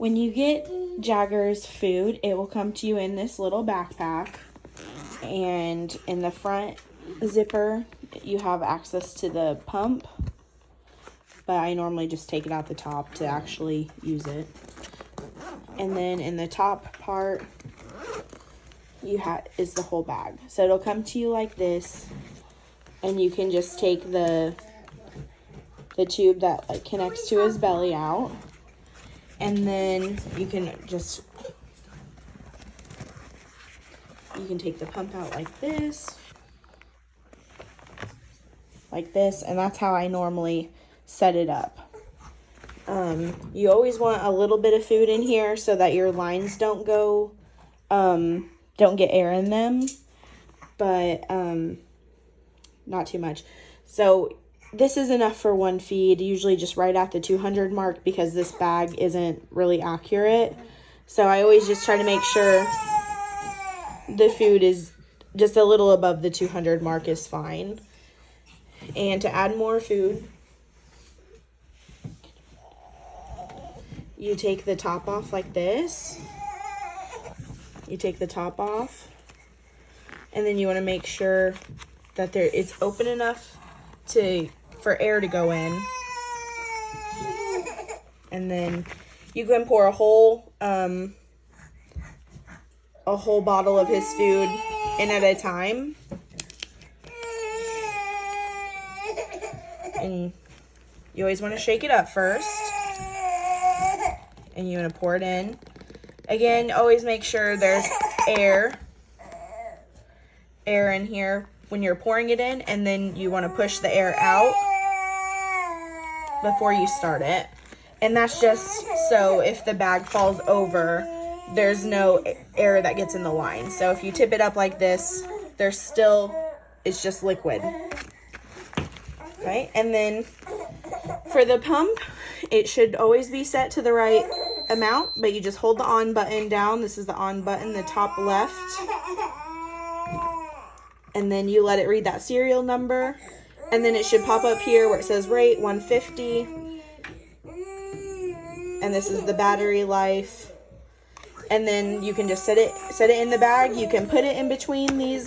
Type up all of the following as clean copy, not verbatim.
When you get Jagger's food, it will come to you in this little backpack. And in the front zipper, you have access to the pump. But I normally just take it out the top to actually use it. And then in the top part, is the whole bag. So it'll come to you like this. And you can just take the tube that like connects to his belly out. And then you can take the pump out like this, and that's how I normally set it up. You always want a little bit of food in here so that your lines don't get air in them, but not too much. So this is enough for one feed, usually just right at the 200 mark, because this bag isn't really accurate. So I always just try to make sure the food is just a little above the 200 mark is fine. And to add more food, you take the top off like this. You take the top off, and then you want to make sure that it's open enough for air to go in. And then you can pour a whole bottle of his food in at a time. And you always want to shake it up first. And you want to pour it in. Again, always make sure there's air in here when you're pouring it in, and then you want to push the air out before you start it. And that's just so if the bag falls over, there's no air that gets in the line. So if you tip it up like this, it's just liquid. Okay, and then for the pump, it should always be set to the right amount, but you just hold the on button down. This is the on button, the top left. And then you let it read that serial number. And then it should pop up here where it says rate 150. And this is the battery life. And then you can just set it in the bag. You can put it in between the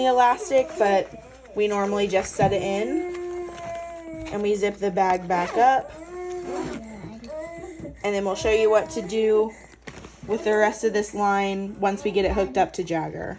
elastic, but we normally just set it in. And we zip the bag back up. And then we'll show you what to do with the rest of this line once we get it hooked up to Jagger.